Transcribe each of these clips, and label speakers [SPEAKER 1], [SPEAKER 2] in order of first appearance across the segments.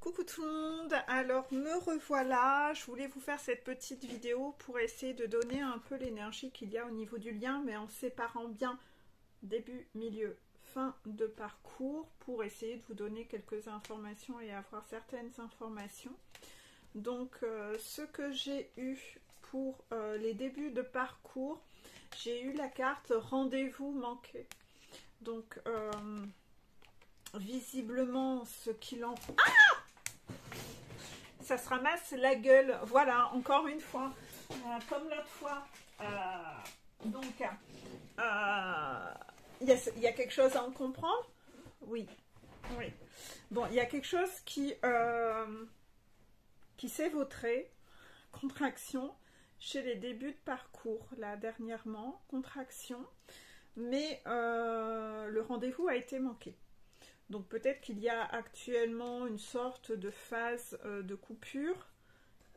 [SPEAKER 1] Coucou tout le monde, alors me revoilà, je voulais vous faire cette petite vidéo pour essayer de donner un peu l'énergie qu'il y a au niveau du lien, mais en séparant bien début, milieu, fin de parcours, pour essayer de vous donner quelques informations et avoir certaines informations. Donc ce que j'ai eu pour les débuts de parcours, j'ai eu la carte rendez-vous manqué. Donc visiblement ce qu'il en... ça se ramasse la gueule, voilà, encore une fois, comme l'autre fois. Donc, il y a quelque chose à en comprendre. Oui, oui. Bon, il y a quelque chose qui s'est vautré, contraction, chez les débuts de parcours, là, dernièrement, contraction, mais le rendez-vous a été manqué. Donc peut-être qu'il y a actuellement une sorte de phase de coupure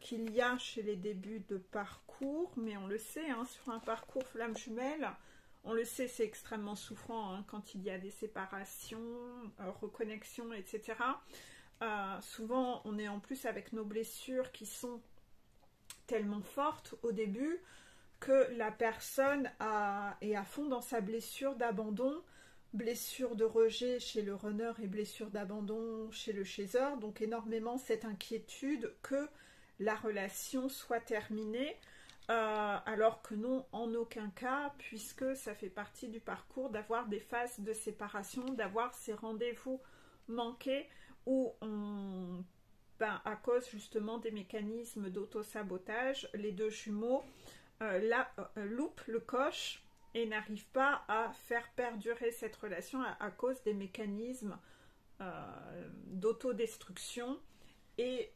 [SPEAKER 1] qu'il y a chez les débuts de parcours, mais on le sait, hein, sur un parcours flamme jumelle, on le sait, c'est extrêmement souffrant hein, quand il y a des séparations, reconnexions, etc. Souvent, on est en plus avec nos blessures qui sont tellement fortes au début que la personne est à fond dans sa blessure d'abandon, blessure de rejet chez le runner et blessure d'abandon chez le chaser, donc énormément cette inquiétude que la relation soit terminée, alors que non, en aucun cas, puisque ça fait partie du parcours d'avoir des phases de séparation, d'avoir ces rendez-vous manqués où on, à cause justement des mécanismes d'auto-sabotage, les deux jumeaux loupent le coche et n'arrive pas à faire perdurer cette relation à cause des mécanismes d'autodestruction et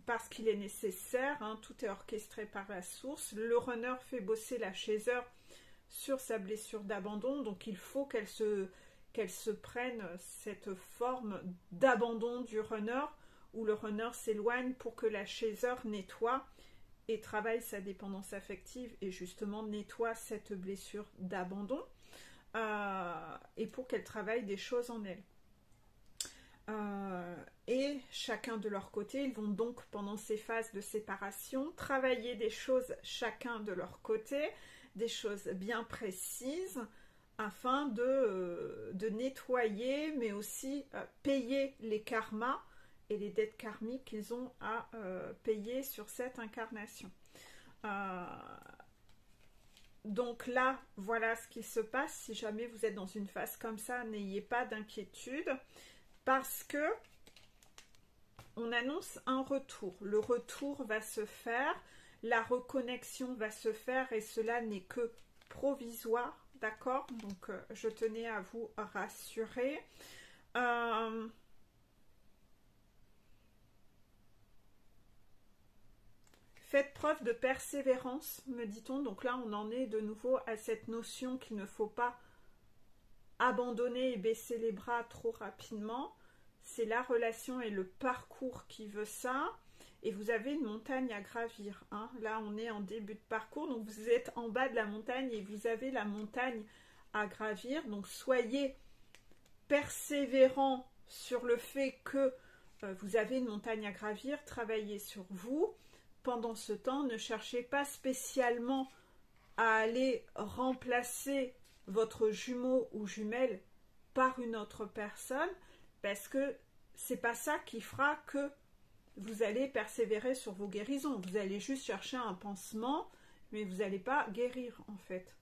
[SPEAKER 1] parce qu'il est nécessaire, hein, tout est orchestré par la source, le runner fait bosser la chaser sur sa blessure d'abandon, donc il faut qu'elle se prenne cette forme d'abandon du runner où le runner s'éloigne pour que la chaser nettoie et travaille sa dépendance affective et justement nettoie cette blessure d'abandon et pour qu'elle travaille des choses en elle. Et chacun de leur côté, ils vont donc pendant ces phases de séparation travailler des choses chacun de leur côté, des choses bien précises afin de nettoyer mais aussi payer les karmas et les dettes karmiques qu'ils ont à payer sur cette incarnation. Donc là, voilà ce qui se passe. Si jamais vous êtes dans une phase comme ça, n'ayez pas d'inquiétude parce que on annonce un retour. Le retour va se faire, la reconnexion va se faire et cela n'est que provisoire, d'accord? Donc je tenais à vous rassurer. Faites preuve de persévérance, me dit-on. Donc là, on en est de nouveau à cette notion qu'il ne faut pas abandonner et baisser les bras trop rapidement. C'est la relation et le parcours qui veut ça. Et vous avez une montagne à gravir. Hein. Là, on est en début de parcours. Donc, vous êtes en bas de la montagne et vous avez la montagne à gravir. Donc, soyez persévérants sur le fait que vous avez une montagne à gravir. Travaillez sur vous. Pendant ce temps, ne cherchez pas spécialement à aller remplacer votre jumeau ou jumelle par une autre personne parce que c'est pas ça qui fera que vous allez persévérer sur vos guérisons. Vous allez juste chercher un pansement, mais vous n'allez pas guérir en fait.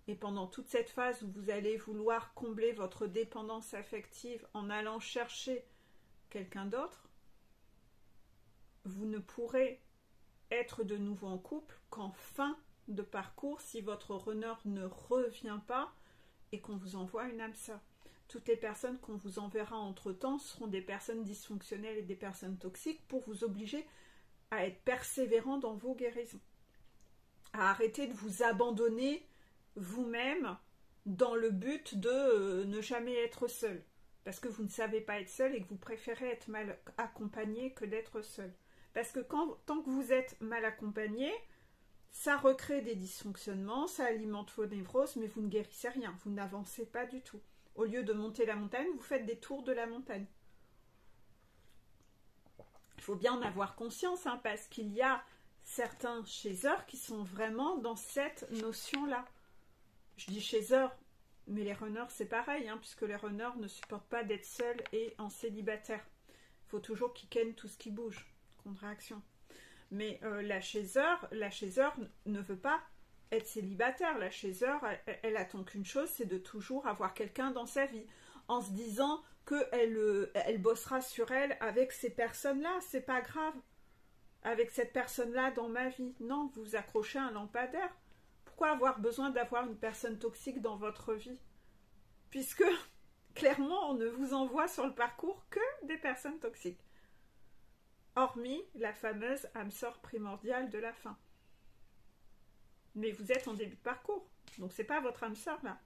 [SPEAKER 1] Et pendant toute cette phase où vous allez vouloir combler votre dépendance affective en allant chercher quelqu'un d'autre, vous ne pourrez être de nouveau en couple qu'en fin de parcours si votre runner ne revient pas et qu'on vous envoie une âme sœur. Toutes les personnes qu'on vous enverra entre temps seront des personnes dysfonctionnelles et des personnes toxiques pour vous obliger à être persévérant dans vos guérisons, à arrêter de vous abandonner vous-même dans le but de ne jamais être seul parce que vous ne savez pas être seul et que vous préférez être mal accompagné que d'être seul. Parce que tant que vous êtes mal accompagné, ça recrée des dysfonctionnements, ça alimente vos névroses, mais vous ne guérissez rien, vous n'avancez pas du tout. Au lieu de monter la montagne, vous faites des tours de la montagne. Il faut bien en avoir conscience, hein, parce qu'il y a certains chasers qui sont vraiment dans cette notion-là. Je dis chaser, mais les runners, c'est pareil, hein, puisque les runners ne supportent pas d'être seuls et en célibataire. Il faut toujours qu'ils kennent tout ce qui bouge, contre-réaction. Mais la chaser ne veut pas être célibataire. La chaser, elle attend qu'une chose, c'est de toujours avoir quelqu'un dans sa vie, en se disant qu'elle bossera sur elle avec ces personnes-là, c'est pas grave. Avec cette personne-là dans ma vie. Non, vous vous accrochez à un lampadaire. Pourquoi avoir besoin d'avoir une personne toxique dans votre vie? Puisque, clairement, on ne vous envoie sur le parcours que des personnes toxiques. Hormis la fameuse âme sœur primordiale de la fin. Mais vous êtes en début de parcours. Donc, c'est pas votre âme sœur, là.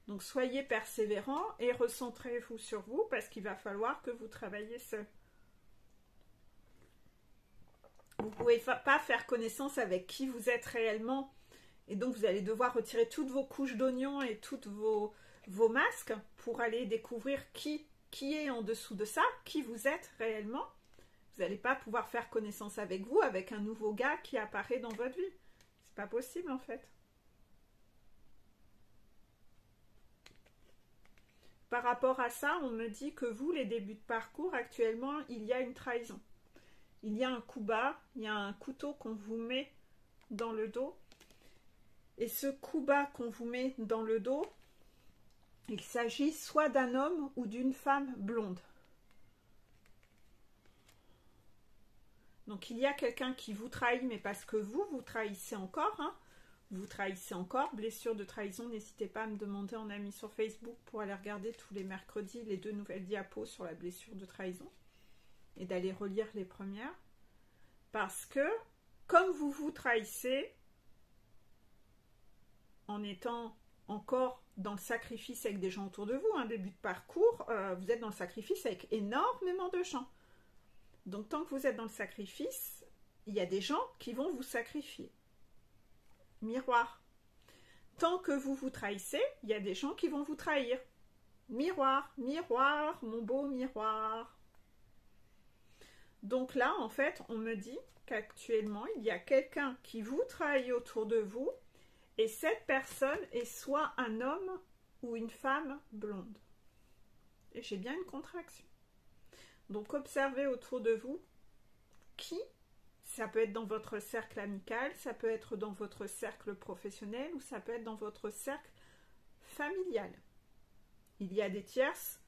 [SPEAKER 1] Donc, soyez persévérants et recentrez-vous sur vous parce qu'il va falloir que vous travailliez seul. Vous ne pouvez pas faire connaissance avec qui vous êtes réellement. Et donc, vous allez devoir retirer toutes vos couches d'oignons et toutes vos masques pour aller découvrir qui est en dessous de ça, qui vous êtes réellement. Vous n'allez pas pouvoir faire connaissance avec vous, avec un nouveau gars qui apparaît dans votre vie. C'est pas possible, en fait. Par rapport à ça, on me dit que vous, les débuts de parcours, actuellement, il y a une trahison. Il y a un coup bas, il y a un couteau qu'on vous met dans le dos. Et ce coup bas qu'on vous met dans le dos, il s'agit soit d'un homme ou d'une femme blonde. Donc il y a quelqu'un qui vous trahit, mais parce que vous trahissez encore, hein. Vous trahissez encore, blessure de trahison, n'hésitez pas à me demander en ami sur Facebook pour aller regarder tous les mercredis les 2 nouvelles diapos sur la blessure de trahison et d'aller relire les premières. Parce que, comme vous vous trahissez, en étant encore dans le sacrifice avec des gens autour de vous, un début de parcours, vous êtes dans le sacrifice avec énormément de gens. Donc tant que vous êtes dans le sacrifice, il y a des gens qui vont vous sacrifier. Miroir. Tant que vous vous trahissez, il y a des gens qui vont vous trahir. Miroir, miroir, mon beau miroir. Donc là, en fait, on me dit qu'actuellement, il y a quelqu'un qui vous trahit autour de vous et cette personne est soit un homme ou une femme blonde. Et j'ai bien une contraction. Donc observez autour de vous qui, ça peut être dans votre cercle amical, ça peut être dans votre cercle professionnel ou ça peut être dans votre cercle familial. Il y a des tierces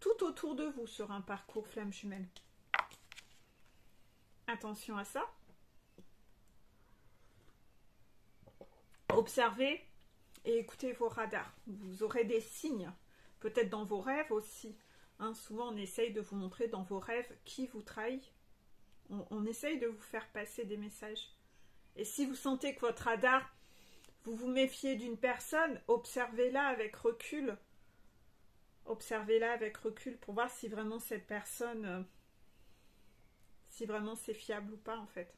[SPEAKER 1] tout autour de vous sur un parcours flamme jumelle. Attention à ça. Observez et écoutez vos radars. Vous aurez des signes, peut-être dans vos rêves aussi. Hein, souvent, on essaye de vous montrer dans vos rêves qui vous trahit. On essaye de vous faire passer des messages. Et si vous sentez que votre radar, vous vous méfiez d'une personne, observez-la avec recul. Observez-la avec recul pour voir si vraiment cette personne, si vraiment c'est fiable ou pas en fait.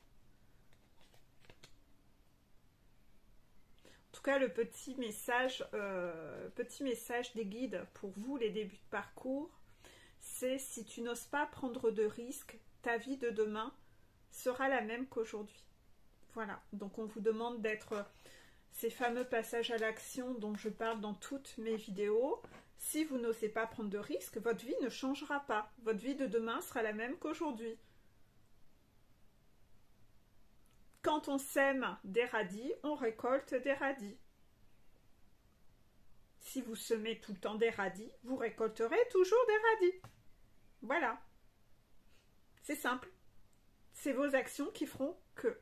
[SPEAKER 1] En tout cas, le petit message des guides pour vous, les débuts de parcours, c'est si tu n'oses pas prendre de risques, ta vie de demain sera la même qu'aujourd'hui. Voilà, donc on vous demande d'être ces fameux passages à l'action dont je parle dans toutes mes vidéos. Si vous n'osez pas prendre de risques, votre vie ne changera pas. Votre vie de demain sera la même qu'aujourd'hui. Quand on sème des radis, on récolte des radis. Si vous semez tout le temps des radis, vous récolterez toujours des radis. Voilà. C'est simple. C'est vos actions qui feront que.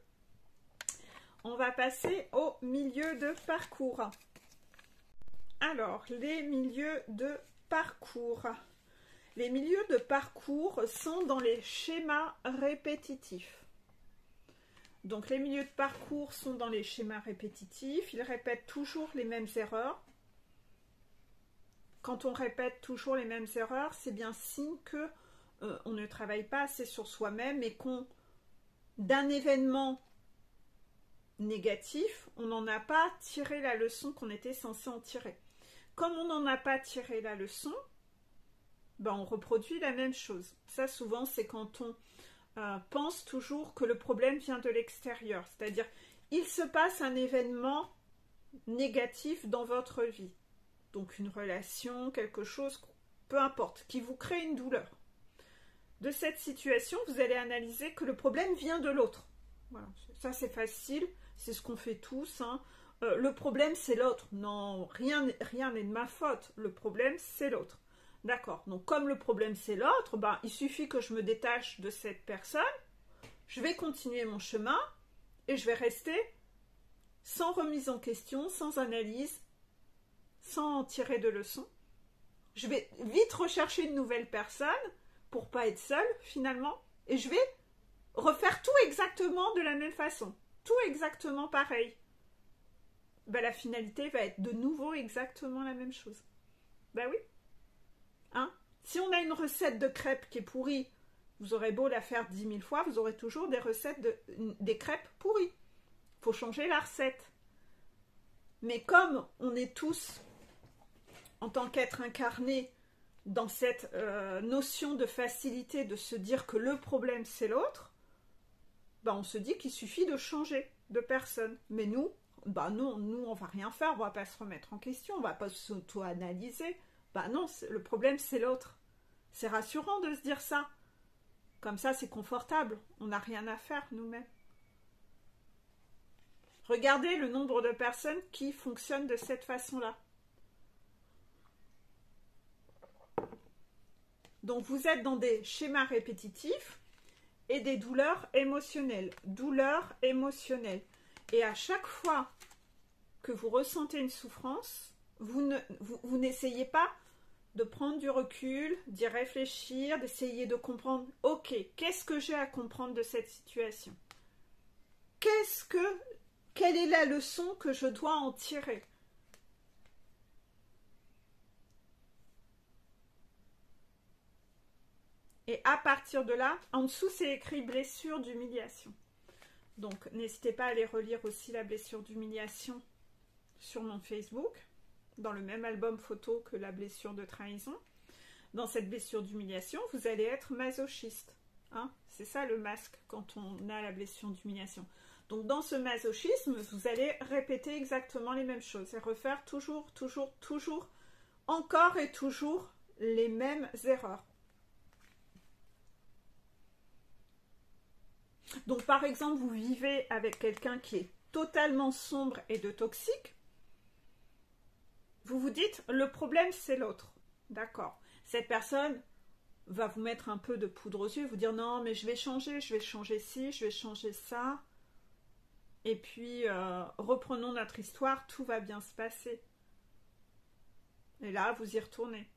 [SPEAKER 1] On va passer au milieu de parcours. Alors, les milieux de parcours. Les milieux de parcours sont dans les schémas répétitifs. Donc, les milieux de parcours sont dans les schémas répétitifs. Ils répètent toujours les mêmes erreurs. Quand on répète toujours les mêmes erreurs, c'est bien signe que on ne travaille pas assez sur soi-même et qu'on, d'un événement négatif, on n'en a pas tiré la leçon qu'on était censé en tirer. Comme on n'en a pas tiré la leçon, ben, on reproduit la même chose. Ça, souvent, c'est quand on pense toujours que le problème vient de l'extérieur. C'est-à-dire, il se passe un événement négatif dans votre vie. Donc, une relation, quelque chose, peu importe, qui vous crée une douleur. De cette situation, vous allez analyser que le problème vient de l'autre. Voilà. Ça, c'est facile, c'est ce qu'on fait tous. Hein. Le problème, c'est l'autre. Non, rien n'est de ma faute. Le problème, c'est l'autre. D'accord. Donc, comme le problème, c'est l'autre, ben, il suffit que je me détache de cette personne, je vais continuer mon chemin et je vais rester sans remise en question, sans analyse, sans en tirer de leçons. Je vais vite rechercher une nouvelle personne pour pas être seule, finalement, et je vais refaire tout exactement de la même façon. Tout exactement pareil. Ben, la finalité va être de nouveau exactement la même chose. Ben oui. Hein? Si on a une recette de crêpes qui est pourrie, vous aurez beau la faire 10 000 fois, vous aurez toujours des recettes des crêpes pourries. Il faut changer la recette. Mais comme on est tous, en tant qu'être incarné, dans cette notion de facilité de se dire que le problème c'est l'autre, ben on se dit qu'il suffit de changer de personne. Mais nous, ben non, nous on va rien faire, on va pas se remettre en question, on va pas s'auto-analyser. Ben non, le problème c'est l'autre. C'est rassurant de se dire ça. Comme ça c'est confortable, on n'a rien à faire nous-mêmes. Regardez le nombre de personnes qui fonctionnent de cette façon-là. Donc vous êtes dans des schémas répétitifs et des douleurs émotionnelles. Douleurs émotionnelles. Et à chaque fois que vous ressentez une souffrance, vous n'essayez pas de prendre du recul, d'y réfléchir, d'essayer de comprendre, ok, qu'est-ce que j'ai à comprendre de cette situation? Quelle est la leçon que je dois en tirer? Et à partir de là, en dessous, c'est écrit blessure d'humiliation. Donc, n'hésitez pas à aller relire aussi la blessure d'humiliation sur mon Facebook, dans le même album photo que la blessure de trahison. Dans cette blessure d'humiliation, vous allez être masochiste. Hein? C'est ça le masque quand on a la blessure d'humiliation. Donc, dans ce masochisme, vous allez répéter exactement les mêmes choses et refaire toujours, encore et toujours les mêmes erreurs. Donc, par exemple, vous vivez avec quelqu'un qui est totalement sombre et de toxique. Vous vous dites, le problème, c'est l'autre. D'accord. Cette personne va vous mettre un peu de poudre aux yeux, vous dire, non, mais je vais changer ci, je vais changer ça. Et puis, reprenons notre histoire, tout va bien se passer. Et là, vous y retournez.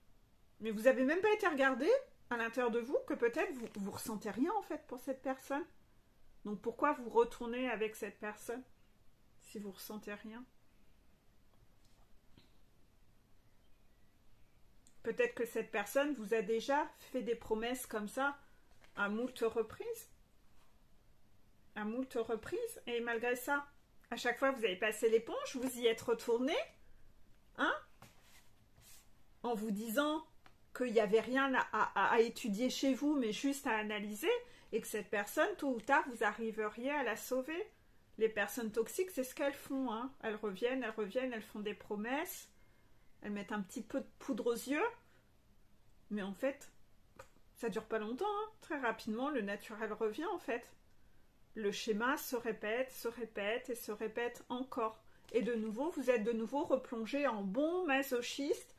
[SPEAKER 1] Mais vous n'avez même pas été regardé à l'intérieur de vous que peut-être vous ressentez rien, en fait, pour cette personne. Donc pourquoi vous retournez avec cette personne si vous ne ressentez rien? Peut-être que cette personne vous a déjà fait des promesses comme ça à moult reprises. À moult reprises. Et malgré ça, à chaque fois vous avez passé l'éponge, vous y êtes retourné. Hein? En vous disant qu'il n'y avait rien à étudier chez vous, mais juste à analyser. Et que cette personne, tôt ou tard, vous arriveriez à la sauver. Les personnes toxiques, c'est ce qu'elles font. Hein. Elles reviennent, elles font des promesses. Elles mettent un petit peu de poudre aux yeux. Mais en fait, ça dure pas longtemps. Hein. Très rapidement, le naturel revient en fait. Le schéma se répète et se répète encore. Et de nouveau, vous êtes de nouveau replongé en bon masochiste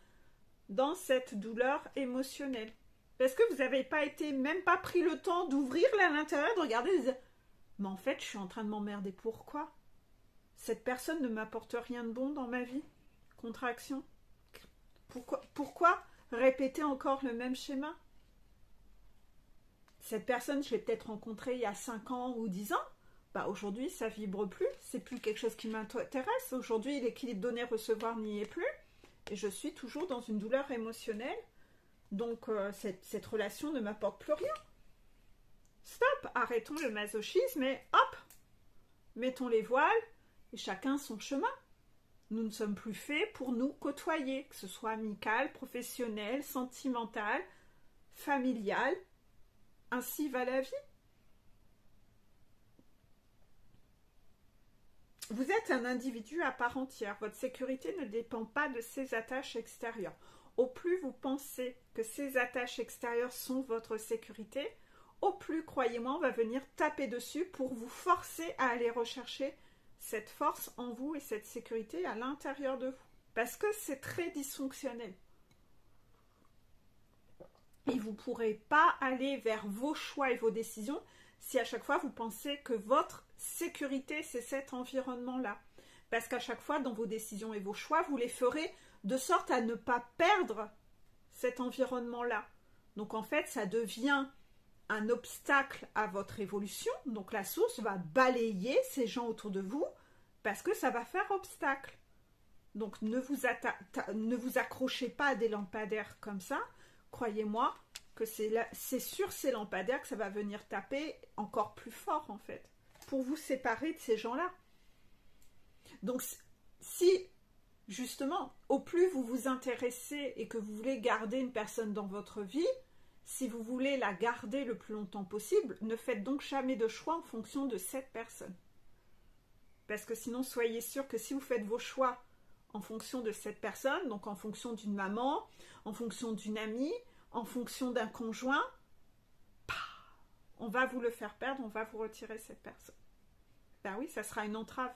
[SPEAKER 1] dans cette douleur émotionnelle. Parce que vous n'avez pas été, même pas pris le temps d'ouvrir à l'intérieur, de regarder et de dire, mais en fait, je suis en train de m'emmerder. Pourquoi? Cette personne ne m'apporte rien de bon dans ma vie. Contraction. Pourquoi répéter encore le même schéma? Cette personne, je l'ai peut-être rencontrée il y a 5 ans ou 10 ans. Bah, aujourd'hui, ça vibre plus. C'est plus quelque chose qui m'intéresse. Aujourd'hui, l'équilibre donner-recevoir n'y est plus. Et je suis toujours dans une douleur émotionnelle. Donc, cette relation ne m'apporte plus rien. Stop, arrêtons le masochisme et hop, mettons les voiles et chacun son chemin. Nous ne sommes plus faits pour nous côtoyer, que ce soit amical, professionnel, sentimental. familial. Ainsi va la vie. Vous êtes un individu à part entière. Votre sécurité ne dépend pas de ces attaches extérieures. Au plus vous pensez que ces attaches extérieures sont votre sécurité, au plus, croyez-moi, on va venir taper dessus pour vous forcer à aller rechercher cette force en vous et cette sécurité à l'intérieur de vous. Parce que c'est très dysfonctionnel. Et vous ne pourrez pas aller vers vos choix et vos décisions si à chaque fois vous pensez que votre sécurité, c'est cet environnement-là. Parce qu'à chaque fois, dans vos décisions et vos choix, vous les ferez de sorte à ne pas perdre cet environnement-là. Donc en fait, ça devient un obstacle à votre évolution. Donc la source va balayer ces gens autour de vous parce que ça va faire obstacle. Donc ne vous accrochez pas à des lampadaires comme ça. Croyez-moi que c'est sur ces lampadaires que ça va venir taper encore plus fort en fait, pour vous séparer de ces gens-là. Donc si justement, au plus vous vous intéressez et que vous voulez garder une personne dans votre vie, si vous voulez la garder le plus longtemps possible, ne faites donc jamais de choix en fonction de cette personne. Parce que sinon, soyez sûr que si vous faites vos choix en fonction de cette personne, donc en fonction d'une maman, en fonction d'une amie, en fonction d'un conjoint, on va vous le faire perdre, on va vous retirer cette personne. Ben oui, ça sera une entrave.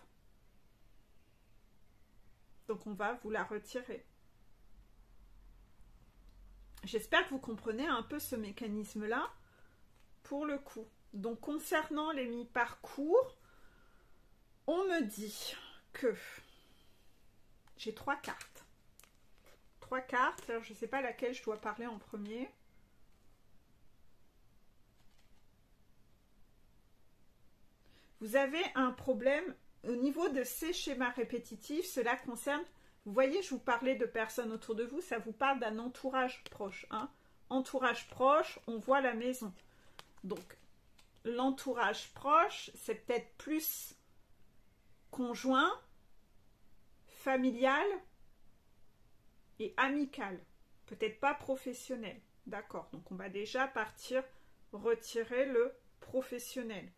[SPEAKER 1] Donc on va vous la retirer. J'espère que vous comprenez un peu ce mécanisme-là pour le coup. Donc concernant les mi-parcours, on me dit que j'ai 3 cartes. 3 cartes, alors je ne sais pas laquelle je dois parler en premier. Vous avez un problème au niveau de ces schémas répétitifs, cela concerne, vous voyez, je vous parlais de personnes autour de vous, ça vous parle d'un entourage proche. Hein. Entourage proche, on voit la maison. Donc, l'entourage proche, c'est peut-être plus conjoint, familial et amical. Peut-être pas professionnel. D'accord, donc on va déjà partir, retirer le professionnel.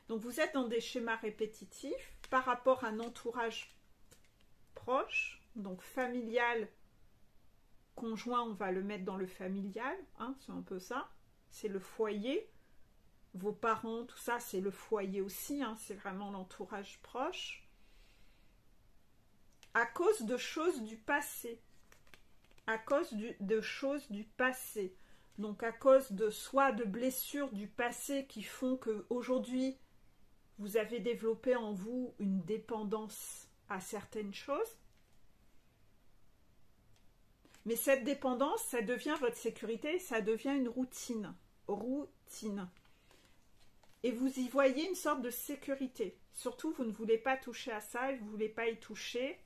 [SPEAKER 1] Donc vous êtes dans des schémas répétitifs par rapport à un entourage proche, donc familial, conjoint, on va le mettre dans le familial, hein, c'est un peu ça, c'est le foyer. Vos parents, tout ça, c'est le foyer aussi, hein, c'est vraiment l'entourage proche. À cause de choses du passé, à cause de choses du passé, donc à cause de soit de blessures du passé qui font qu'aujourd'hui, vous avez développé en vous une dépendance à certaines choses. Mais cette dépendance, ça devient votre sécurité, ça devient une routine. Routine. Et vous y voyez une sorte de sécurité. Surtout, vous ne voulez pas toucher à ça et vous ne voulez pas y toucher.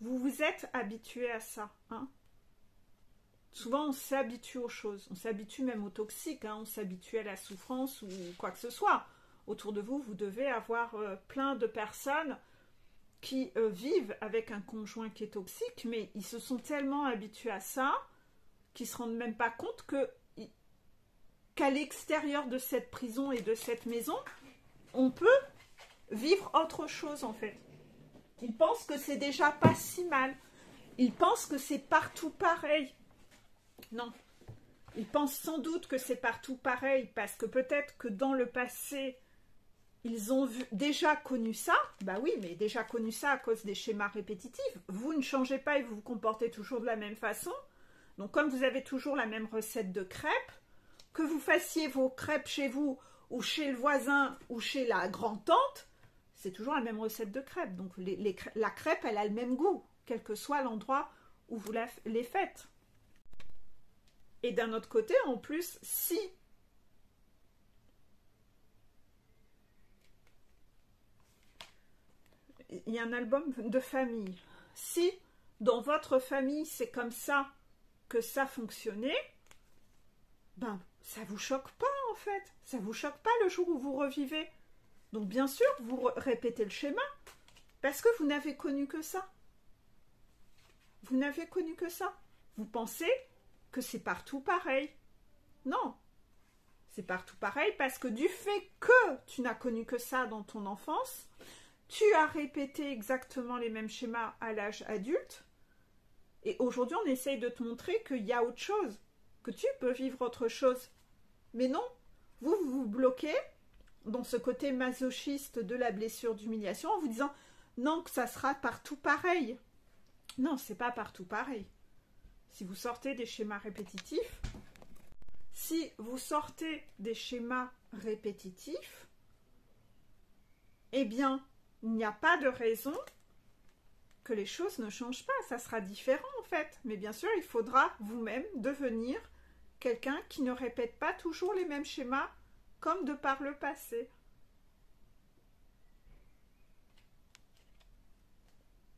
[SPEAKER 1] Vous vous êtes habitué à ça. Hein. Souvent, on s'habitue aux choses. On s'habitue même aux toxiques. Hein. On s'habitue à la souffrance ou quoi que ce soit. Autour de vous, vous devez avoir plein de personnes qui vivent avec un conjoint qui est toxique, mais ils se sont tellement habitués à ça qu'ils ne se rendent même pas compte qu'à l'extérieur de cette prison et de cette maison, on peut vivre autre chose en fait. Ils pensent que c'est déjà pas si mal. Ils pensent que c'est partout pareil. Non. Ils pensent sans doute que c'est partout pareil parce que peut-être que dans le passé, ils ont déjà connu ça. Bah oui, mais déjà connu ça à cause des schémas répétitifs. Vous ne changez pas et vous vous comportez toujours de la même façon. Donc comme vous avez toujours la même recette de crêpes, que vous fassiez vos crêpes chez vous ou chez le voisin ou chez la grand-tante, c'est toujours la même recette de crêpes. Donc la crêpe, elle a le même goût, quel que soit l'endroit où vous les faites. Et d'un autre côté, en plus, si il y a un album de famille, si dans votre famille c'est comme ça que ça fonctionnait, ben ça vous choque pas en fait, ça vous choque pas le jour où vous revivez. Donc bien sûr vous répétez le schéma parce que vous n'avez connu que ça. Vous n'avez connu que ça. Vous pensez que c'est partout pareil. Non, c'est partout pareil parce que du fait que tu n'as connu que ça dans ton enfance, tu as répété exactement les mêmes schémas à l'âge adulte. Et aujourd'hui, on essaye de te montrer qu'il y a autre chose, que tu peux vivre autre chose. Mais non, vous vous bloquez dans ce côté masochiste de la blessure d'humiliation en vous disant non, que ça sera partout pareil. Non, c'est pas partout pareil. Si vous sortez des schémas répétitifs, eh bien, il n'y a pas de raison que les choses ne changent pas. Ça sera différent en fait. Mais bien sûr, il faudra vous-même devenir quelqu'un qui ne répète pas toujours les mêmes schémas comme de par le passé.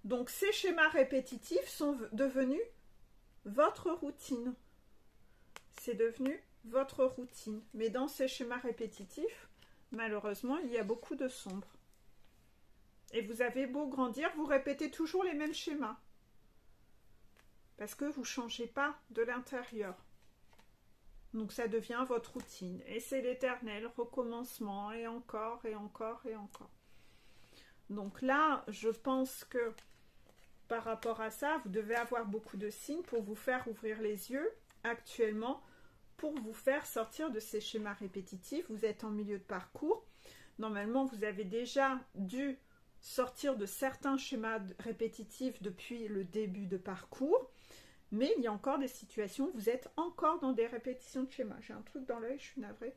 [SPEAKER 1] Donc ces schémas répétitifs sont devenus votre routine. C'est devenu votre routine. Mais dans ces schémas répétitifs, malheureusement, il y a beaucoup de sombre. Et vous avez beau grandir, vous répétez toujours les mêmes schémas. Parce que vous ne changez pas de l'intérieur. Donc ça devient votre routine. Et c'est l'éternel recommencement, et encore, et encore, et encore. Donc là, je pense que par rapport à ça, vous devez avoir beaucoup de signes pour vous faire ouvrir les yeux actuellement, pour vous faire sortir de ces schémas répétitifs. Vous êtes en milieu de parcours. Normalement, vous avez déjà dû sortir de certains schémas répétitifs depuis le début de parcours. Mais il y a encore des situations où vous êtes encore dans des répétitions de schémas. J'ai un truc dans l'œil, je suis navrée.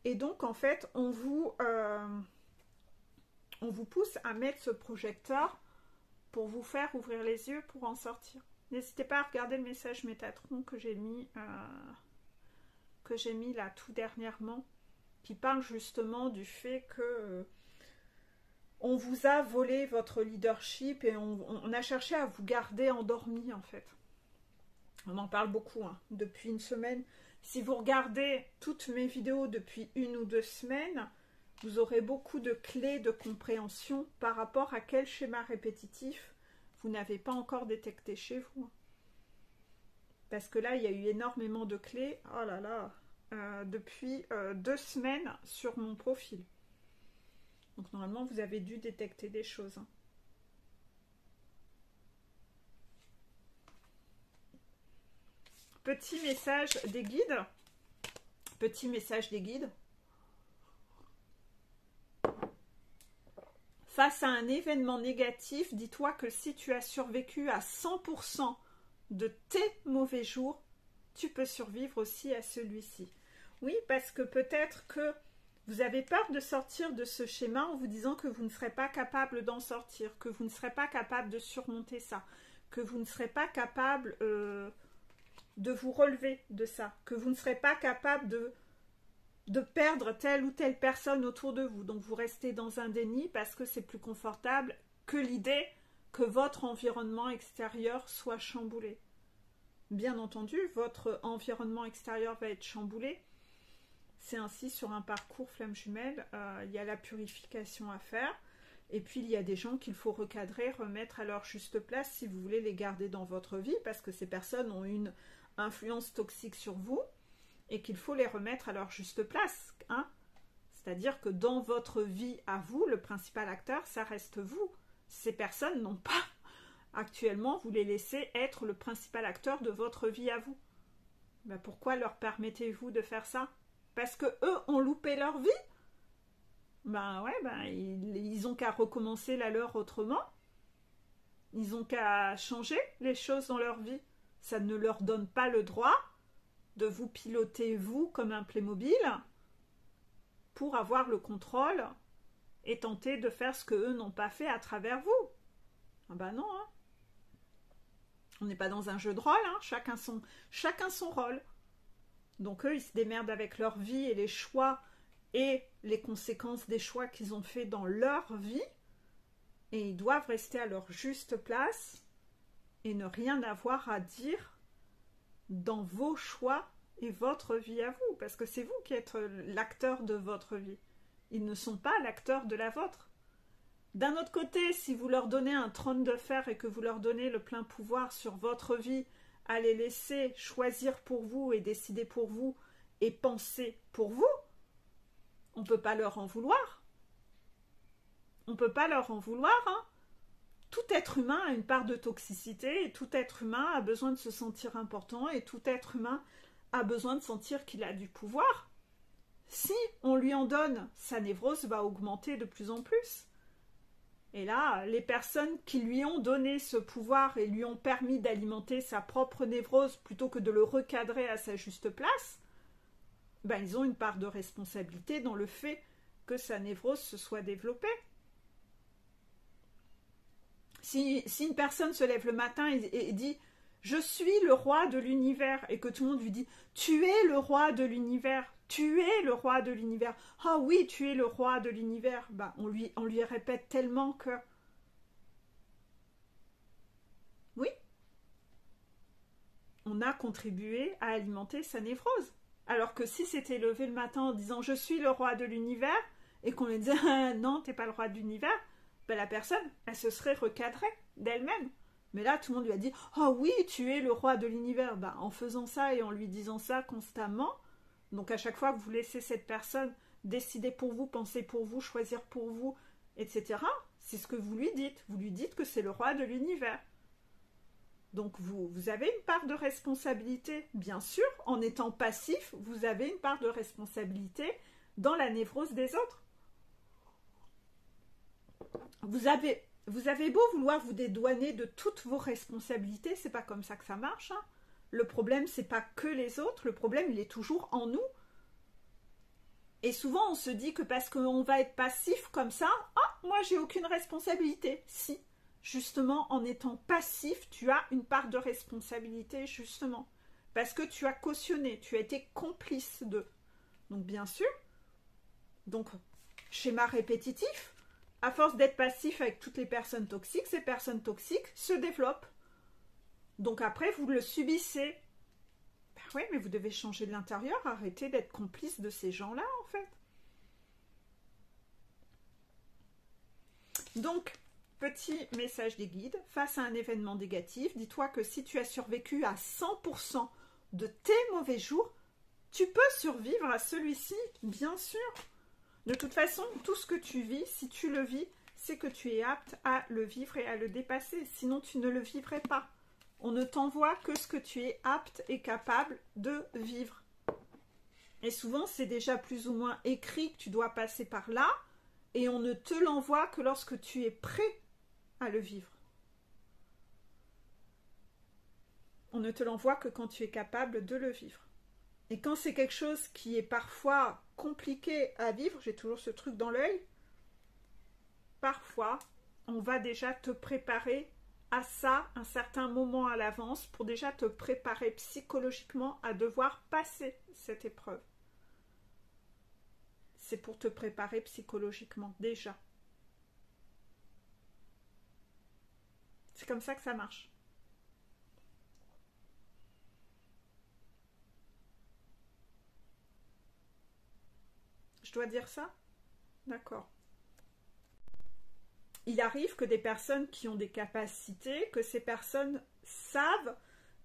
[SPEAKER 1] Et donc, en fait, on vous pousse à mettre ce projecteur pour vous faire ouvrir les yeux pour en sortir. N'hésitez pas à regarder le message Métatron que j'ai mis là tout dernièrement, qui parle justement du fait que on vous a volé votre leadership et on a cherché à vous garder endormi en fait. On en parle beaucoup depuis une semaine. Si vous regardez toutes mes vidéos depuis 1 ou 2 semaines, vous aurez beaucoup de clés de compréhension par rapport à quel schéma répétitif vous n'avez pas encore détecté chez vous. Parce que là, il y a eu énormément de clés, oh là là, depuis 2 semaines sur mon profil. Donc normalement, vous avez dû détecter des choses. Petit message des guides. Petit message des guides. Face à un événement négatif, dis-toi que si tu as survécu à 100% de tes mauvais jours, tu peux survivre aussi à celui-ci. Oui, parce que peut-être que vous avez peur de sortir de ce schéma en vous disant que vous ne serez pas capable d'en sortir, que vous ne serez pas capable de surmonter ça, que vous ne serez pas capable de vous relever de ça, que vous ne serez pas capable de perdre telle ou telle personne autour de vous. Donc vous restez dans un déni parce que c'est plus confortable que l'idée que votre environnement extérieur soit chamboulé. Bien entendu, votre environnement extérieur va être chamboulé. C'est ainsi sur un parcours flamme jumelle, il y a la purification à faire. Et puis il y a des gens qu'il faut recadrer, remettre à leur juste place si vous voulez les garder dans votre vie, parce que ces personnes ont une influence toxique sur vous et qu'il faut les remettre à leur juste place. C'est-à-dire que dans votre vie à vous, le principal acteur, ça reste vous. Ces personnes n'ont pas actuellement, vous les laissez être le principal acteur de votre vie à vous. Ben pourquoi leur permettez-vous de faire ça? Parce que eux ont loupé leur vie? Ben ouais, ils ont qu'à recommencer la leur autrement. Ils ont qu'à changer les choses dans leur vie. Ça ne leur donne pas le droit de vous piloter, vous, comme un Playmobil, pour avoir le contrôle et tenter de faire ce qu'eux n'ont pas fait à travers vous. Ah ben non, on n'est pas dans un jeu de rôle, chacun son rôle. Donc eux, ils se démerdent avec leur vie et les choix et les conséquences des choix qu'ils ont fait dans leur vie, et ils doivent rester à leur juste place et ne rien avoir à dire dans vos choix et votre vie à vous, parce que c'est vous qui êtes l'acteur de votre vie. Ils ne sont pas l'acteur de la vôtre. D'un autre côté, si vous leur donnez un trône de fer et que vous leur donnez le plein pouvoir sur votre vie, à les laisser choisir pour vous et décider pour vous, et penser pour vous, on ne peut pas leur en vouloir. On ne peut pas leur en vouloir, hein. Tout être humain a une part de toxicité et tout être humain a besoin de se sentir important et tout être humain a besoin de sentir qu'il a du pouvoir. Si on lui en donne, sa névrose va augmenter de plus en plus. Et là, les personnes qui lui ont donné ce pouvoir et lui ont permis d'alimenter sa propre névrose plutôt que de le recadrer à sa juste place, ben, ils ont une part de responsabilité dans le fait que sa névrose se soit développée. Si une personne se lève le matin et dit « Je suis le roi de l'univers » et que tout le monde lui dit « Tu es le roi de l'univers, tu es le roi de l'univers. » « Ah oui, tu es le roi de l'univers. » Ben, on lui répète tellement que... Oui, on a contribué à alimenter sa névrose. Alors que si c'était levé le matin en disant « Je suis le roi de l'univers » et qu'on lui disait « Non, t'es pas le roi de l'univers », ben la personne, elle se serait recadrée d'elle-même. Mais là, tout le monde lui a dit « Oh oui, tu es le roi de l'univers. » Ben, en faisant ça et en lui disant ça constamment, donc à chaque fois que vous laissez cette personne décider pour vous, penser pour vous, choisir pour vous, etc., c'est ce que vous lui dites. Vous lui dites que c'est le roi de l'univers. Donc vous avez une part de responsabilité, bien sûr, en étant passif, vous avez une part de responsabilité dans la névrose des autres. Vous avez beau vouloir vous dédouaner de toutes vos responsabilités, c'est pas comme ça que ça marche, hein. Le problème, c'est pas que les autres, le problème, il est toujours en nous. Et souvent, on se dit que parce qu'on va être passif comme ça, ah, moi, j'ai aucune responsabilité. Si, justement, en étant passif, tu as une part de responsabilité, justement. Parce que tu as cautionné, tu as été complice d'eux. Donc, bien sûr, donc, schéma répétitif, à force d'être passif avec toutes les personnes toxiques, ces personnes toxiques se développent. Donc après, vous le subissez. Ben oui, mais vous devez changer de l'intérieur, arrêter d'être complice de ces gens-là, en fait. Donc, petit message des guides, face à un événement négatif, dis-toi que si tu as survécu à 100% de tes mauvais jours, tu peux survivre à celui-ci, bien sûr. De toute façon, tout ce que tu vis, si tu le vis, c'est que tu es apte à le vivre et à le dépasser. Sinon, tu ne le vivrais pas. On ne t'envoie que ce que tu es apte et capable de vivre. Et souvent, c'est déjà plus ou moins écrit que tu dois passer par là, et on ne te l'envoie que lorsque tu es prêt à le vivre. On ne te l'envoie que quand tu es capable de le vivre. Et quand c'est quelque chose qui est parfois compliqué à vivre, j'ai toujours ce truc dans l'œil, parfois, on va déjà te préparer à ça un certain moment à l'avance pour déjà te préparer psychologiquement à devoir passer cette épreuve. C'est pour te préparer psychologiquement, déjà. C'est comme ça que ça marche. Je dois dire ça? D'accord. Il arrive que des personnes qui ont des capacités, que ces personnes savent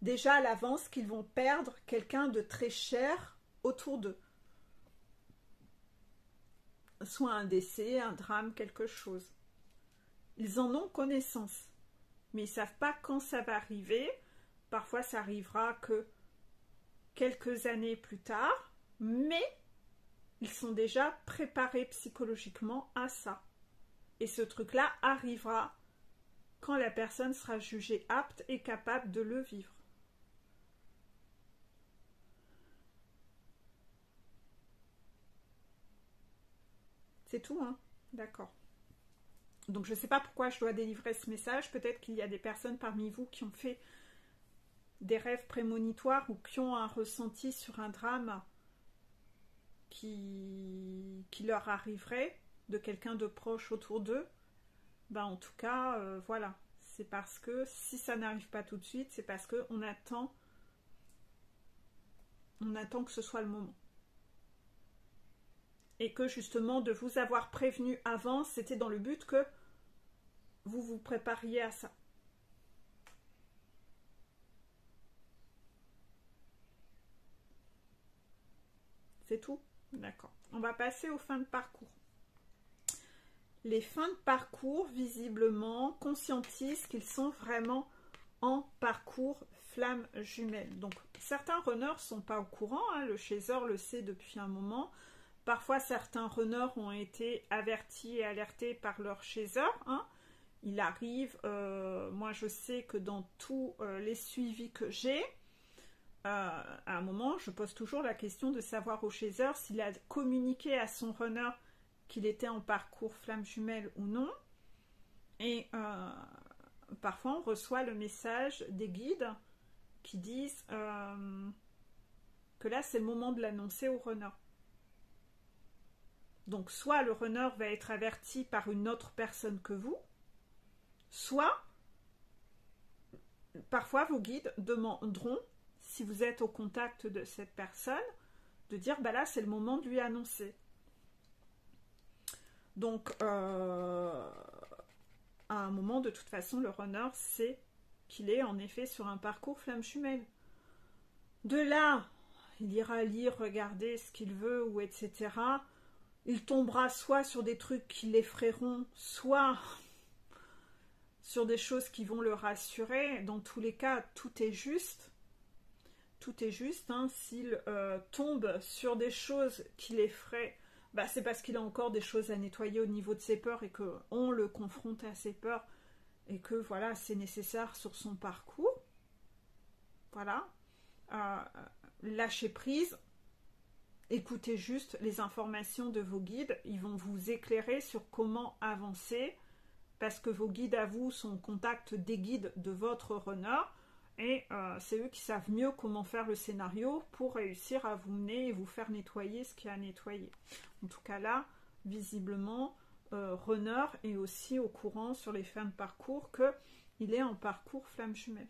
[SPEAKER 1] déjà à l'avance qu'ils vont perdre quelqu'un de très cher autour d'eux. Soit un décès, un drame, quelque chose. Ils en ont connaissance, mais ils ne savent pas quand ça va arriver. Parfois, ça arrivera que quelques années plus tard, mais ils sont déjà préparés psychologiquement à ça. Et ce truc-là arrivera quand la personne sera jugée apte et capable de le vivre. C'est tout, hein? D'accord. Donc je ne sais pas pourquoi je dois délivrer ce message. Peut-être qu'il y a des personnes parmi vous qui ont fait des rêves prémonitoires ou qui ont un ressenti sur un drame qui leur arriverait de quelqu'un de proche autour d'eux. Ben, en tout cas, voilà. C'est parce que si ça n'arrive pas tout de suite, c'est parce qu'on attend que ce soit le moment. Et que justement, de vous avoir prévenu avant, c'était dans le but que vous vous prépariez à ça. C'est tout? D'accord. On va passer aux fins de parcours. Les fins de parcours, visiblement, conscientisent qu'ils sont vraiment en parcours flamme jumelle. Donc, certains runners ne sont pas au courant, hein, le chaser le sait depuis un moment. Parfois, certains runners ont été avertis et alertés par leur chaser. Hein. Il arrive, moi je sais que dans tous les suivis que j'ai, à un moment, je pose toujours la question de savoir au chaser s'il a communiqué à son runner qu'il était en parcours flamme jumelle ou non. Et parfois, on reçoit le message des guides qui disent que là, c'est le moment de l'annoncer au runner. Donc, soit le runner va être averti par une autre personne que vous, soit, parfois, vos guides demanderont, si vous êtes au contact de cette personne, de dire, bah là, c'est le moment de lui annoncer. Donc, à un moment, de toute façon, le runner sait qu'il est en effet sur un parcours flamme jumelle. De là, il ira lire, regarder ce qu'il veut, ou etc. Il tombera soit sur des trucs qui l'effraieront, soit sur des choses qui vont le rassurer. Dans tous les cas, tout est juste. Tout est juste. Hein. S'il tombe sur des choses qui l'effraient, bah, c'est parce qu'il a encore des choses à nettoyer au niveau de ses peurs et qu'on le confronte à ses peurs et que voilà, c'est nécessaire sur son parcours. Voilà. Lâchez prise. Écoutez juste les informations de vos guides. Ils vont vous éclairer sur comment avancer parce que vos guides à vous sont en contact des guides de votre runner et c'est eux qui savent mieux comment faire le scénario pour réussir à vous mener et vous faire nettoyer ce qu'il y a à nettoyer. En tout cas là, visiblement, runner est aussi au courant sur les fins de parcours qu'il est en parcours flamme jumelle.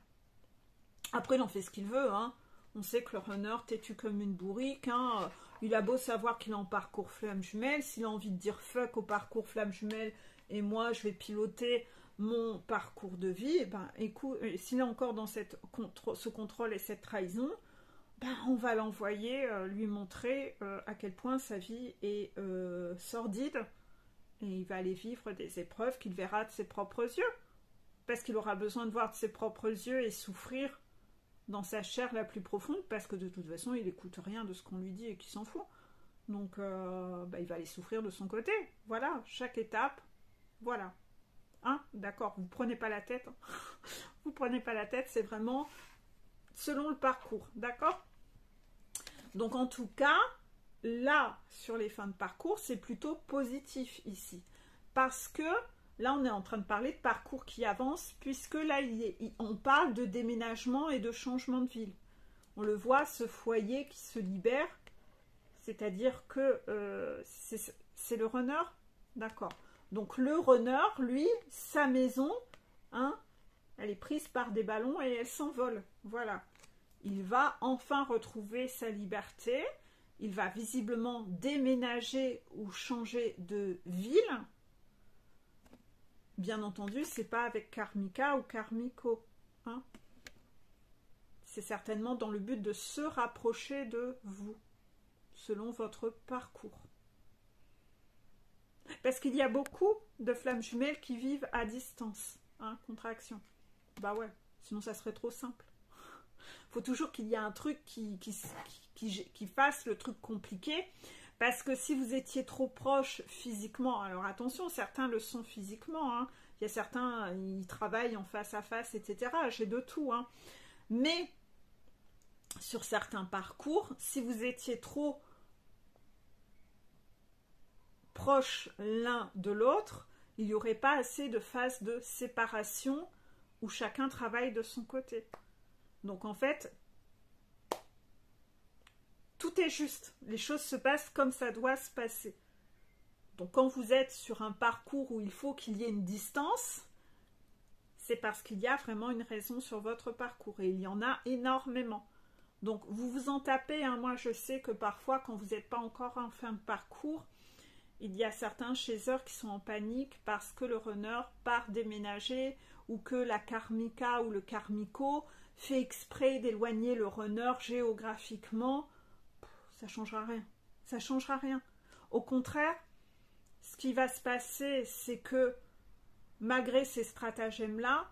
[SPEAKER 1] Après, il en fait ce qu'il veut. Hein. On sait que le runner, têtu comme une bourrique, hein, il a beau savoir qu'il est en parcours flamme jumelle. S'il a envie de dire fuck au parcours flamme jumelle et moi, je vais piloter mon parcours de vie, ben, écoute, s'il est encore dans ce contrôle et cette trahison, ben, on va l'envoyer lui montrer à quel point sa vie est sordide et il va aller vivre des épreuves qu'il verra de ses propres yeux parce qu'il aura besoin de voir de ses propres yeux et souffrir dans sa chair la plus profonde parce que de toute façon il n'écoute rien de ce qu'on lui dit et qu'il s'en fout, donc ben, il va aller souffrir de son côté. Voilà, chaque étape, voilà. Hein, d'accord, vous prenez pas la tête. Hein. Vous prenez pas la tête, c'est vraiment selon le parcours, d'accord? Donc en tout cas, là, sur les fins de parcours, c'est plutôt positif ici. Parce que là, on est en train de parler de parcours qui avance, puisque là, on parle de déménagement et de changement de ville. On le voit, ce foyer qui se libère, c'est-à-dire que c'est le runner, d'accord. Donc le runner, lui, sa maison, hein, elle est prise par des ballons et elle s'envole. Voilà. Il va enfin retrouver sa liberté. Il va visiblement déménager ou changer de ville. Bien entendu, c'est pas avec Karmika ou Karmiko. Hein. C'est certainement dans le but de se rapprocher de vous, selon votre parcours. Parce qu'il y a beaucoup de flammes jumelles qui vivent à distance. Hein, contraction. Bah ouais, sinon ça serait trop simple. Il faut toujours qu'il y ait un truc qui fasse le truc compliqué. Parce que si vous étiez trop proche physiquement, alors attention, certains le sont physiquement. Hein. Il y a certains, ils travaillent en face à face, etc. J'ai de tout. Hein. Mais sur certains parcours, si vous étiez trop proches l'un de l'autre, il n'y aurait pas assez de phase de séparation où chacun travaille de son côté. Donc en fait, tout est juste. Les choses se passent comme ça doit se passer. Donc quand vous êtes sur un parcours où il faut qu'il y ait une distance, c'est parce qu'il y a vraiment une raison sur votre parcours. Et il y en a énormément. Donc vous vous en tapez. Hein. Moi je sais que parfois quand vous n'êtes pas encore en fin de parcours, il y a certains chasers qui sont en panique parce que le runner part déménager ou que la karmika ou le karmiko fait exprès d'éloigner le runner géographiquement. Ça ne changera rien. Ça ne changera rien. Au contraire, ce qui va se passer, c'est que malgré ces stratagèmes-là,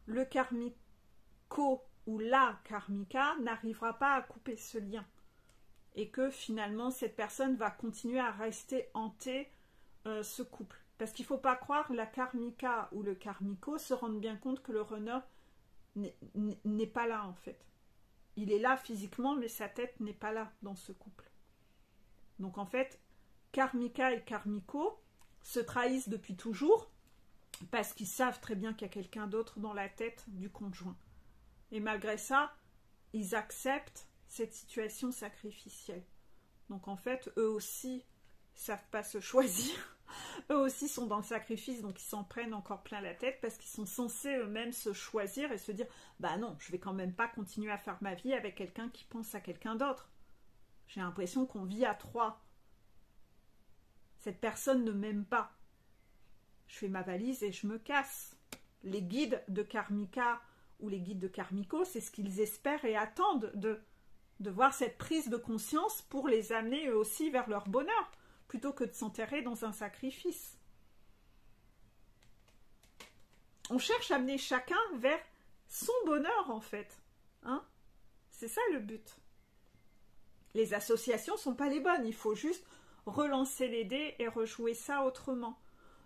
[SPEAKER 1] le karmico ou la karmika n'arrivera pas à couper ce lien. Et que finalement, cette personne va continuer à rester hantée ce couple. Parce qu'il ne faut pas croire, la karmika ou le karmico se rendent bien compte que le runner n'est pas là en fait. Il est là physiquement, mais sa tête n'est pas là dans ce couple. Donc en fait, karmika et karmico se trahissent depuis toujours parce qu'ils savent très bien qu'il y a quelqu'un d'autre dans la tête du conjoint. Et malgré ça, ils acceptent cette situation sacrificielle. Donc en fait, eux aussi ne savent pas se choisir. Eux aussi sont dans le sacrifice, donc ils s'en prennent encore plein la tête parce qu'ils sont censés eux-mêmes se choisir et se dire « Bah non, je vais quand même pas continuer à faire ma vie avec quelqu'un qui pense à quelqu'un d'autre. J'ai l'impression qu'on vit à trois. Cette personne ne m'aime pas. Je fais ma valise et je me casse. » Les guides de karmika ou les guides de karmico, c'est ce qu'ils espèrent et attendent de voir cette prise de conscience pour les amener eux aussi vers leur bonheur, plutôt que de s'enterrer dans un sacrifice. On cherche à amener chacun vers son bonheur, en fait. Hein? C'est ça le but. Les associations ne sont pas les bonnes, il faut juste relancer les dés et rejouer ça autrement.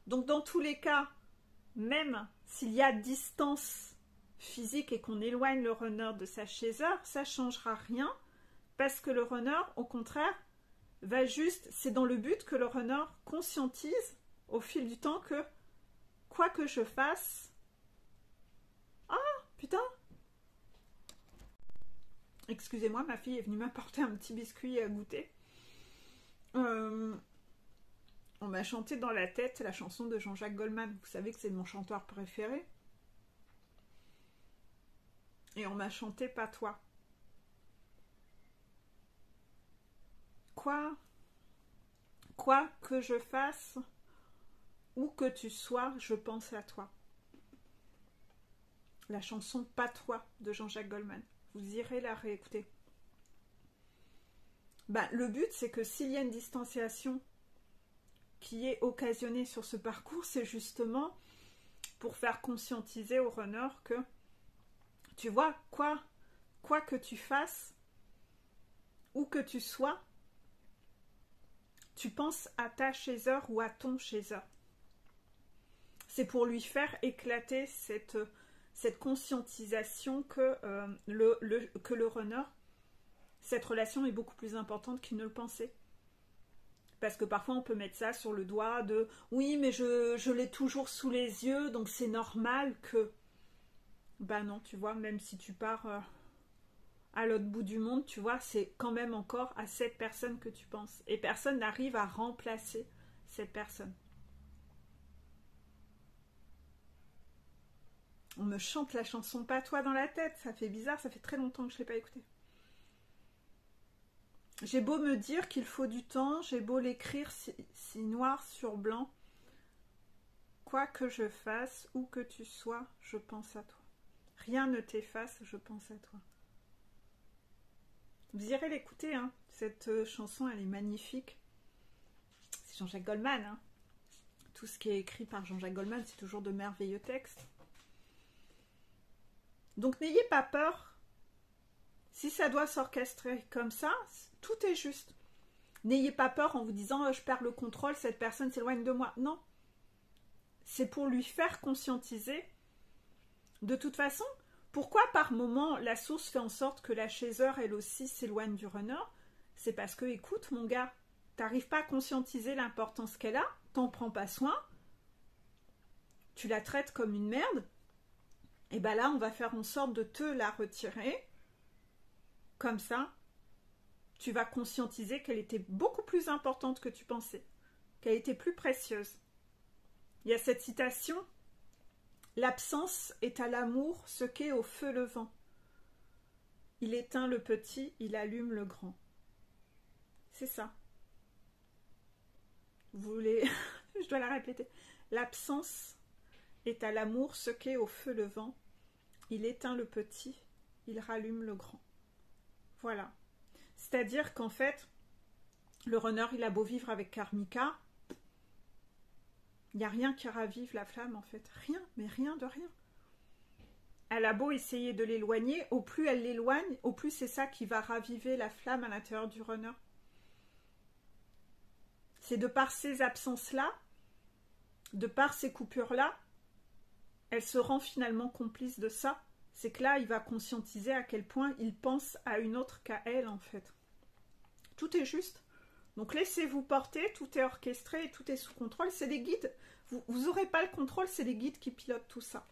[SPEAKER 1] Donc dans tous les cas, même s'il y a distance physique et qu'on éloigne le runner de sa chaser, ça ne changera rien, parce que le runner, au contraire, va juste, c'est dans le but que le runner conscientise au fil du temps que quoi que je fasse... Ah, putain! Excusez-moi, ma fille est venue m'apporter un petit biscuit à goûter. On m'a chanté dans la tête la chanson de Jean-Jacques Goldman. Vous savez que c'est mon chanteur préféré. Et on m'a chanté Patois. Quoi que je fasse, où que tu sois, je pense à toi. La chanson Patois de Jean-Jacques Goldman. Vous irez la réécouter. Ben, le but, c'est que s'il y a une distanciation qui est occasionnée sur ce parcours, c'est justement pour faire conscientiser au runner que, tu vois, quoi que tu fasses, où que tu sois, tu penses à ta chaser ou à ton chaser. C'est pour lui faire éclater cette conscientisation que le runner, cette relation est beaucoup plus importante qu'il ne le pensait. Parce que parfois on peut mettre ça sur le doigt de « oui, mais je l'ai toujours sous les yeux, donc c'est normal que... » Ben non, tu vois, même si tu pars à l'autre bout du monde, tu vois, c'est quand même encore à cette personne que tu penses. Et personne n'arrive à remplacer cette personne. On me chante la chanson Patois dans la tête, ça fait bizarre, ça fait très longtemps que je ne l'ai pas écoutée. J'ai beau me dire qu'il faut du temps, j'ai beau l'écrire si noir sur blanc. Quoi que je fasse, où que tu sois, je pense à toi. Rien ne t'efface, je pense à toi. Vous irez l'écouter, hein. Cette chanson, elle est magnifique. C'est Jean-Jacques Goldman. Hein. Tout ce qui est écrit par Jean-Jacques Goldman, c'est toujours de merveilleux textes. Donc n'ayez pas peur. Si ça doit s'orchestrer comme ça, tout est juste. N'ayez pas peur en vous disant je perds le contrôle, cette personne s'éloigne de moi. Non. C'est pour lui faire conscientiser. De toute façon, pourquoi par moment la source fait en sorte que la chaser elle aussi s'éloigne du runner? C'est parce que, écoute mon gars, t'arrives pas à conscientiser l'importance qu'elle a, t'en prends pas soin, tu la traites comme une merde, et ben là on va faire en sorte de te la retirer. Comme ça, tu vas conscientiser qu'elle était beaucoup plus importante que tu pensais, qu'elle était plus précieuse. Il y a cette citation, l'absence est à l'amour ce qu'est au feu le vent. Il éteint le petit, il allume le grand. C'est ça. Vous voulez... Je dois la répéter. L'absence est à l'amour ce qu'est au feu le vent. Il éteint le petit, il rallume le grand. Voilà. C'est-à-dire qu'en fait, Le runner, il a beau vivre avec Karmika, il n'y a rien qui ravive la flamme en fait. Rien, mais rien de rien. Elle a beau essayer de l'éloigner, au plus elle l'éloigne, au plus c'est ça qui va raviver la flamme à l'intérieur du runner. C'est de par ces absences-là, de par ces coupures-là, elle se rend finalement complice de ça. C'est que là, il va conscientiser à quel point il pense à une autre qu'à elle en fait. Tout est juste. Donc laissez-vous porter, tout est orchestré, tout est sous contrôle, c'est des guides. Vous n'aurez pas le contrôle, c'est des guides qui pilotent tout ça.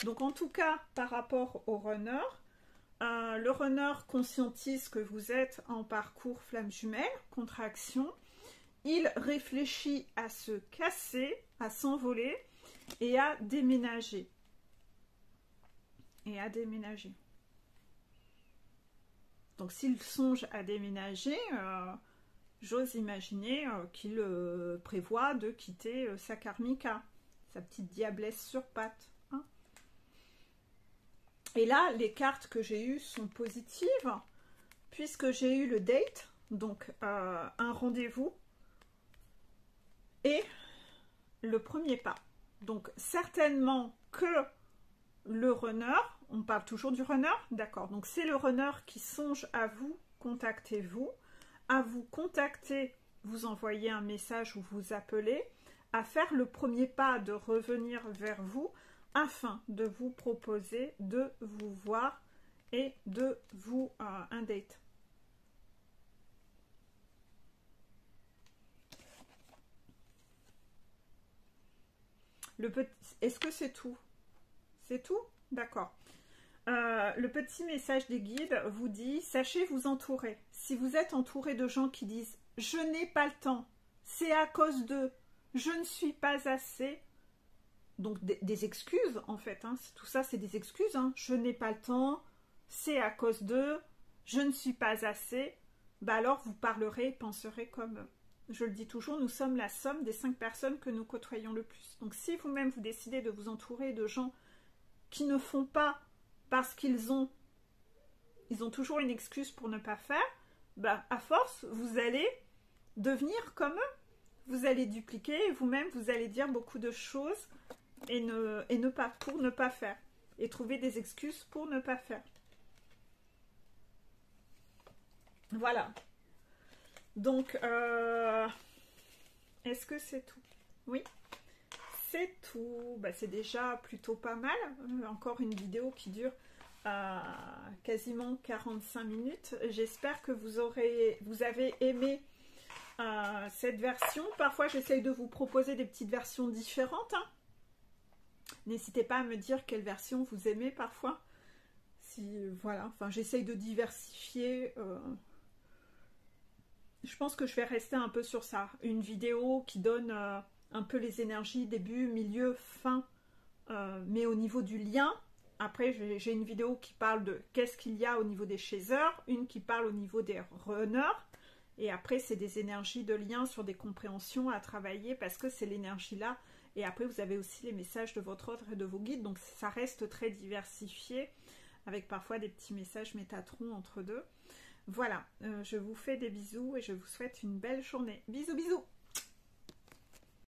[SPEAKER 1] Donc en tout cas, par rapport au runner, le runner conscientise que vous êtes en parcours flamme jumelle, contraction. Il réfléchit à se casser, à s'envoler et à déménager. Donc s'il songe à déménager, j'ose imaginer qu'il prévoit de quitter sa karmika, sa petite diablesse sur pattes. Hein. Et là, les cartes que j'ai eues sont positives, puisque j'ai eu le date, donc un rendez-vous, et le premier pas. Donc certainement que le runner, on parle toujours du runner, d'accord, donc c'est le runner qui songe à vous, contactez-vous, à vous contacter, vous envoyez un message ou vous appelez, à faire le premier pas de revenir vers vous afin de vous proposer de vous voir et de vous un date. Est-ce que c'est tout? C'est tout? D'accord. Le petit message des guides vous dit, sachez vous entourer. Si vous êtes entouré de gens qui disent « je n'ai pas le temps, c'est à cause de, je ne suis pas assez », donc des excuses en fait, hein, tout ça c'est des excuses, hein. Je n'ai pas le temps, c'est à cause de, je ne suis pas assez, bah alors vous parlerez et penserez comme eux. Je le dis toujours, nous sommes la somme des 5 personnes que nous côtoyons le plus. Donc si vous-même vous décidez de vous entourer de gens qui ne font pas parce qu'ils ont toujours une excuse pour ne pas faire, bah, à force, vous allez devenir comme eux. Vous allez dupliquer et vous-même, vous allez dire beaucoup de choses pour ne pas faire. Et trouver des excuses pour ne pas faire. Voilà. Donc, est-ce que c'est tout? Oui, c'est tout. Bah, c'est déjà plutôt pas mal. Encore une vidéo qui dure quasiment 45 minutes. J'espère que vous avez aimé cette version. Parfois, j'essaye de vous proposer des petites versions différentes. Hein. N'hésitez pas à me dire quelle version vous aimez parfois. Voilà, enfin, j'essaye de diversifier. Je pense que je vais rester un peu sur ça. Une vidéo qui donne un peu les énergies, début, milieu, fin, mais au niveau du lien. Après, j'ai une vidéo qui parle de qu'est-ce qu'il y a au niveau des chasers, une qui parle au niveau des runners, et après, c'est des énergies de lien sur des compréhensions à travailler parce que c'est l'énergie-là. Et après, vous avez aussi les messages de votre ordre et de vos guides, donc ça reste très diversifié, avec parfois des petits messages Métatron entre deux. Voilà, je vous fais des bisous et je vous souhaite une belle journée. Bisous, bisous!